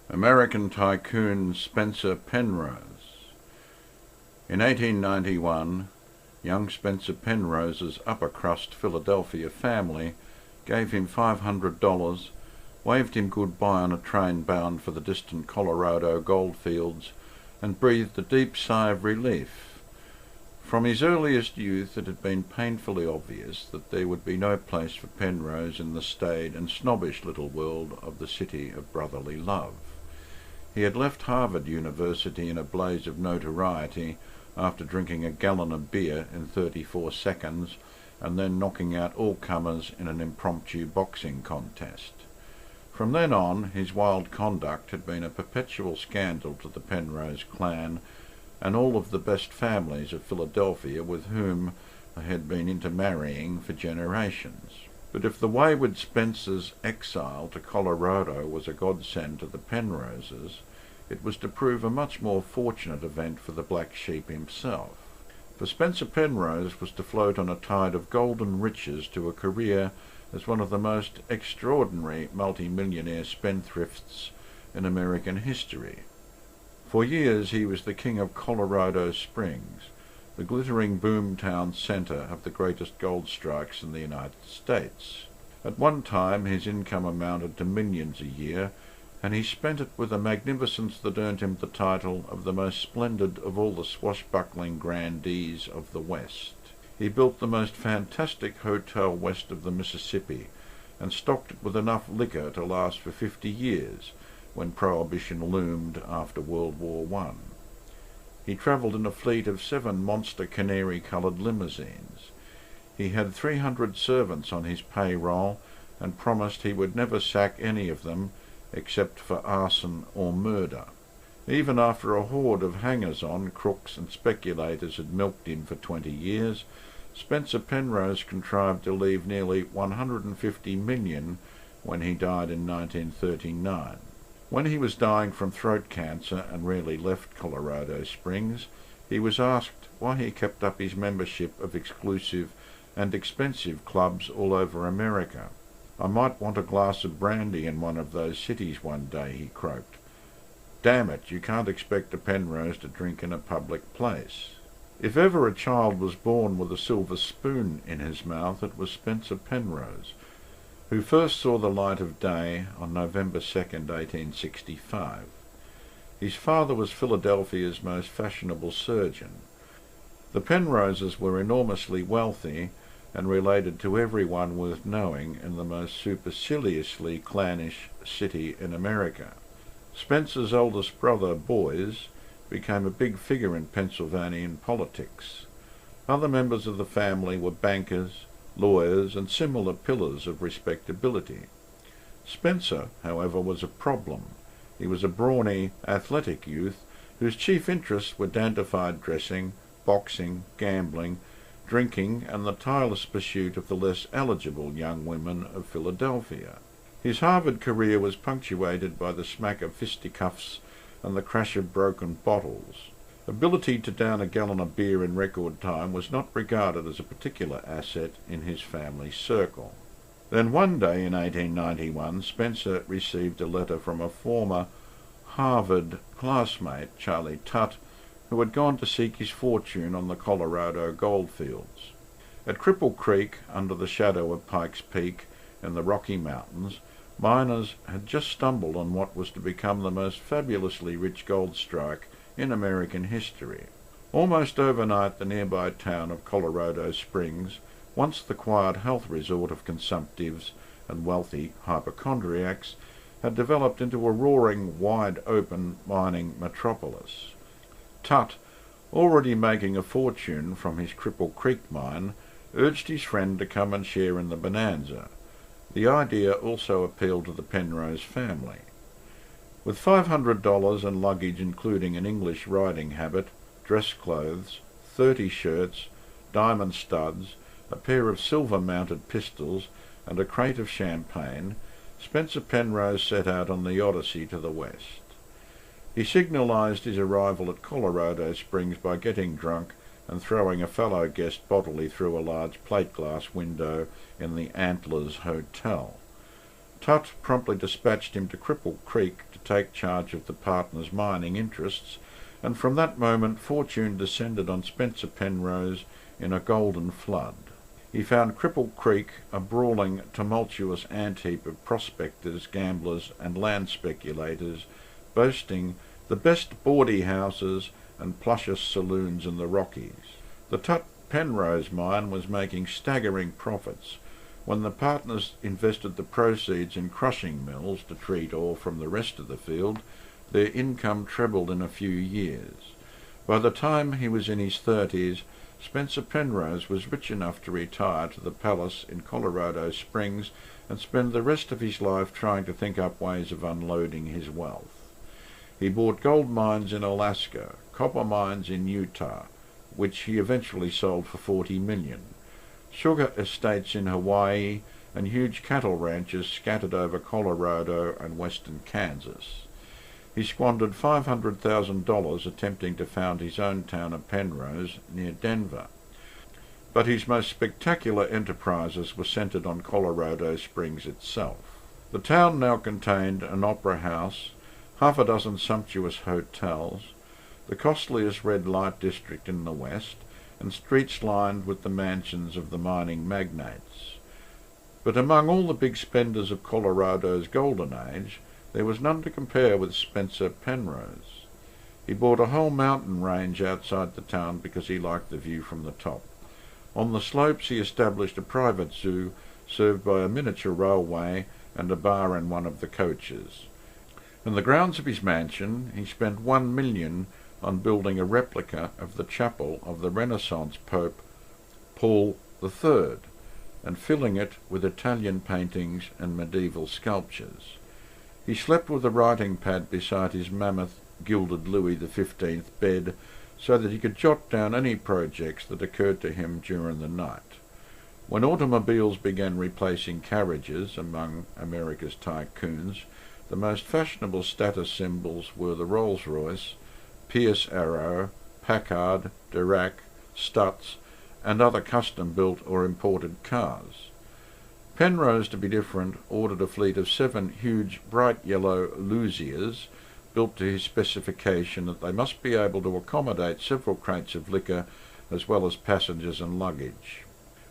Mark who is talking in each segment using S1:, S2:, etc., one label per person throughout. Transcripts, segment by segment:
S1: American tycoon Spencer Penrose. In 1891, young Spencer Penrose's upper-crust Philadelphia family gave him $500, waved him goodbye on a train bound for the distant Colorado goldfields, and breathed a deep sigh of relief. From his earliest youth it had been painfully obvious that there would be no place for Penrose in the staid and snobbish little world of the city of brotherly love. He had left Harvard University in a blaze of notoriety after drinking a gallon of beer in 34 seconds and then knocking out all comers in an impromptu boxing contest. From then on, his wild conduct had been a perpetual scandal to the Penrose clan and all of the best families of Philadelphia with whom they had been intermarrying for generations. But if the wayward Spencer's exile to Colorado was a godsend to the Penroses, it was to prove a much more fortunate event for the black sheep himself. For Spencer Penrose was to float on a tide of golden riches to a career as one of the most extraordinary multi-millionaire spendthrifts in American history. For years he was the king of Colorado Springs, the glittering boomtown centre of the greatest gold strikes in the United States. At one time his income amounted to millions a year, and he spent it with a magnificence that earned him the title of the most splendid of all the swashbuckling grandees of the West. He built the most fantastic hotel west of the Mississippi, and stocked it with enough liquor to last for 50 years, when Prohibition loomed after World War I. He travelled in a fleet of 7 monster canary-coloured limousines. He had 300 servants on his payroll, and promised he would never sack any of them except for arson or murder. Even after a horde of hangers-on, crooks and speculators had milked him for 20 years, Spencer Penrose contrived to leave nearly $150 million when he died in 1939. When he was dying from throat cancer and rarely left Colorado Springs, he was asked why he kept up his membership of exclusive and expensive clubs all over America. "I might want a glass of brandy in one of those cities one day," he croaked. "Damn it, you can't expect a Penrose to drink in a public place." If ever a child was born with a silver spoon in his mouth, it was Spencer Penrose, who first saw the light of day on November 2nd, 1865. His father was Philadelphia's most fashionable surgeon. The Penroses were enormously wealthy and related to everyone worth knowing in the most superciliously clannish city in America. Spencer's oldest brother, Boys, became a big figure in Pennsylvanian politics. Other members of the family were bankers, lawyers, and similar pillars of respectability. Spencer, however, was a problem. He was a brawny, athletic youth whose chief interests were dandified dressing, boxing, gambling, drinking, and the tireless pursuit of the less eligible young women of Philadelphia. His Harvard career was punctuated by the smack of fisticuffs and the crash of broken bottles. Ability to down a gallon of beer in record time was not regarded as a particular asset in his family circle. Then one day in 1891, Spencer received a letter from a former Harvard classmate, Charlie Tutt, who had gone to seek his fortune on the Colorado goldfields. At Cripple Creek, under the shadow of Pikes Peak in the Rocky Mountains, miners had just stumbled on what was to become the most fabulously rich gold strike in American history. Almost overnight, the nearby town of Colorado Springs, once the quiet health resort of consumptives and wealthy hypochondriacs, had developed into a roaring, wide-open mining metropolis. Tutt, already making a fortune from his Cripple Creek mine, urged his friend to come and share in the bonanza. The idea also appealed to the Penrose family. With $500 and luggage including an English riding habit, dress clothes, 30 shirts, diamond studs, a pair of silver-mounted pistols, and a crate of champagne, Spencer Penrose set out on the odyssey to the west. He signalized his arrival at Colorado Springs by getting drunk and throwing a fellow guest bodily through a large plate-glass window in the Antlers Hotel. Tut promptly dispatched him to Cripple Creek to take charge of the partners' mining interests, and from that moment fortune descended on Spencer Penrose in a golden flood. He found Cripple Creek a brawling, tumultuous ant-heap of prospectors, gamblers and land speculators, boasting the best bawdy houses and plushest saloons in the Rockies. The Tut Penrose mine was making staggering profits. When the partners invested the proceeds in crushing mills to treat ore from the rest of the field, their income trebled in a few years. By the time he was in his 30s, Spencer Penrose was rich enough to retire to the palace in Colorado Springs and spend the rest of his life trying to think up ways of unloading his wealth. He bought gold mines in Alaska, copper mines in Utah, which he eventually sold for $40 million, sugar estates in Hawaii, and huge cattle ranches scattered over Colorado and western Kansas. He squandered $500,000 attempting to found his own town of Penrose near Denver. But his most spectacular enterprises were centered on Colorado Springs itself. The town now contained an opera house, half a dozen sumptuous hotels, the costliest red light district in the west, and streets lined with the mansions of the mining magnates. But among all the big spenders of Colorado's golden age, there was none to compare with Spencer Penrose. He bought a whole mountain range outside the town because he liked the view from the top. On the slopes he established a private zoo served by a miniature railway and a bar in one of the coaches. In the grounds of his mansion he spent $1 million on building a replica of the chapel of the Renaissance Pope Paul III and filling it with Italian paintings and medieval sculptures. He slept with a writing pad beside his mammoth gilded Louis XV bed so that he could jot down any projects that occurred to him during the night. When automobiles began replacing carriages among America's tycoons, the most fashionable status symbols were the Rolls-Royce, Pierce Arrow, Packard, Dirac, Stutz, and other custom-built or imported cars. Penrose, to be different, ordered a fleet of 7 huge bright yellow Lusias, built to his specification that they must be able to accommodate several crates of liquor as well as passengers and luggage.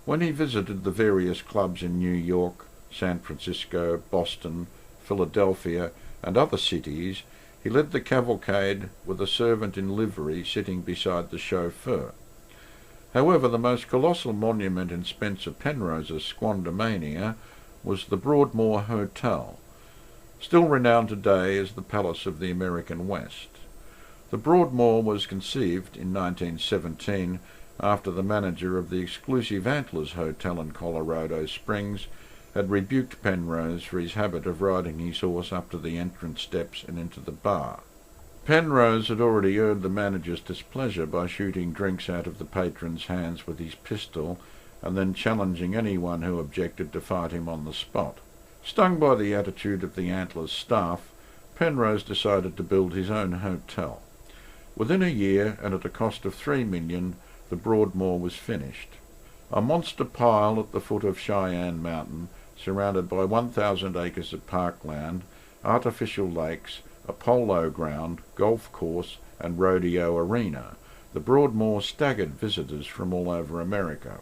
S1: When he visited the various clubs in New York, San Francisco, Boston, Philadelphia, and other cities, he led the cavalcade with a servant in livery sitting beside the chauffeur. However, the most colossal monument in Spencer Penrose's squandermania was the Broadmoor Hotel, still renowned today as the Palace of the American West. The Broadmoor was conceived in 1917 after the manager of the exclusive Antlers Hotel in Colorado Springs had rebuked Penrose for his habit of riding his horse up to the entrance steps and into the bar. Penrose had already earned the manager's displeasure by shooting drinks out of the patron's hands with his pistol and then challenging anyone who objected to fight him on the spot. Stung by the attitude of the Antlers staff, Penrose decided to build his own hotel. Within a year, and at a cost of $3 million, the Broadmoor was finished. A monster pile at the foot of Cheyenne Mountain, surrounded by 1,000 acres of parkland, artificial lakes, a polo ground, golf course, and rodeo arena, the Broadmoor staggered visitors from all over America.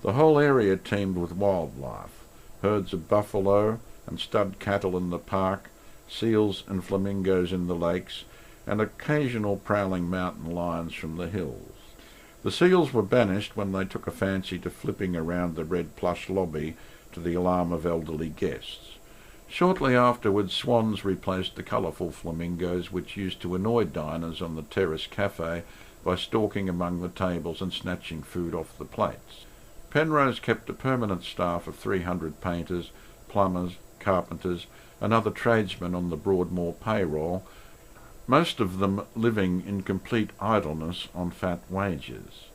S1: The whole area teemed with wildlife, herds of buffalo and stud cattle in the park, seals and flamingos in the lakes, and occasional prowling mountain lions from the hills. The seals were banished when they took a fancy to flipping around the red plush lobby to the alarm of elderly guests. Shortly afterwards, swans replaced the colourful flamingos which used to annoy diners on the Terrace Cafe by stalking among the tables and snatching food off the plates. Penrose kept a permanent staff of 300 painters, plumbers, carpenters, and other tradesmen on the Broadmoor payroll, most of them living in complete idleness on fat wages.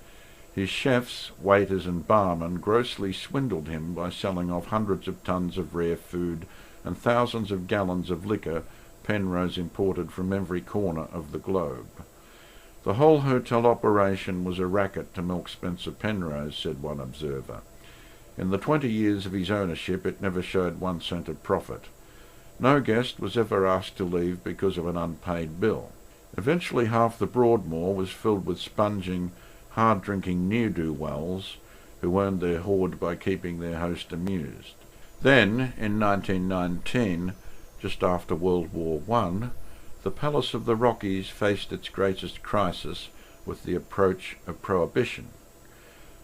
S1: His chefs, waiters and barmen grossly swindled him by selling off hundreds of tons of rare food and thousands of gallons of liquor Penrose imported from every corner of the globe. The whole hotel operation was a racket to milk Spencer Penrose, said one observer. In the 20 years of his ownership it never showed 1 cent of profit. No guest was ever asked to leave because of an unpaid bill. Eventually half the Broadmoor was filled with sponging, hard-drinking ne'er-do-wells who earned their hoard by keeping their host amused. Then, in 1919, just after World War I, the Palace of the Rockies faced its greatest crisis with the approach of Prohibition.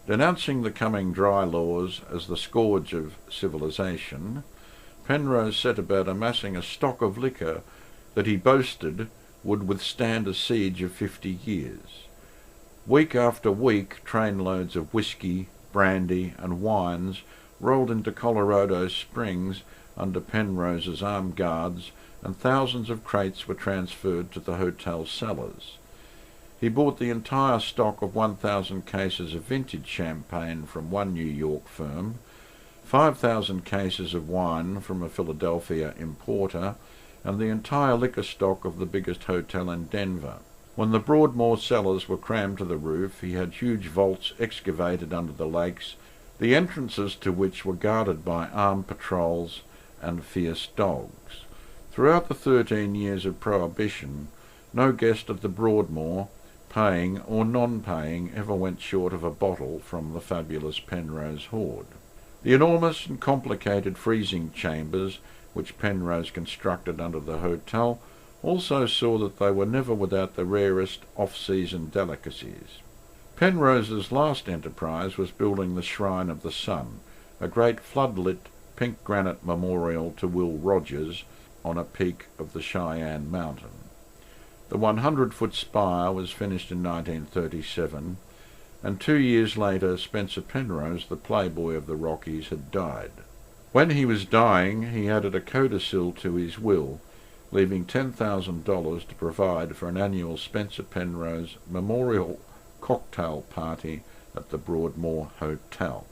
S1: Denouncing the coming dry laws as the scourge of civilization, Penrose set about amassing a stock of liquor that he boasted would withstand a siege of 50 years. Week after week, trainloads of whiskey, brandy and wines rolled into Colorado Springs under Penrose's armed guards, and thousands of crates were transferred to the hotel cellars. He bought the entire stock of 1,000 cases of vintage champagne from one New York firm, 5,000 cases of wine from a Philadelphia importer, and the entire liquor stock of the biggest hotel in Denver. When the Broadmoor cellars were crammed to the roof, he had huge vaults excavated under the lakes, the entrances to which were guarded by armed patrols and fierce dogs. Throughout the 13 years of Prohibition, no guest at the Broadmoor, paying or non-paying, ever went short of a bottle from the fabulous Penrose hoard. The enormous and complicated freezing chambers which Penrose constructed under the hotel also saw that they were never without the rarest off-season delicacies. Penrose's last enterprise was building the Shrine of the Sun, a great flood-lit pink granite memorial to Will Rogers on a peak of the Cheyenne Mountain. The 100-foot spire was finished in 1937, and 2 years later Spencer Penrose, the playboy of the Rockies, had died. When he was dying, he added a codicil to his will, leaving $10,000 to provide for an annual Spencer Penrose Memorial Cocktail Party at the Broadmoor Hotel.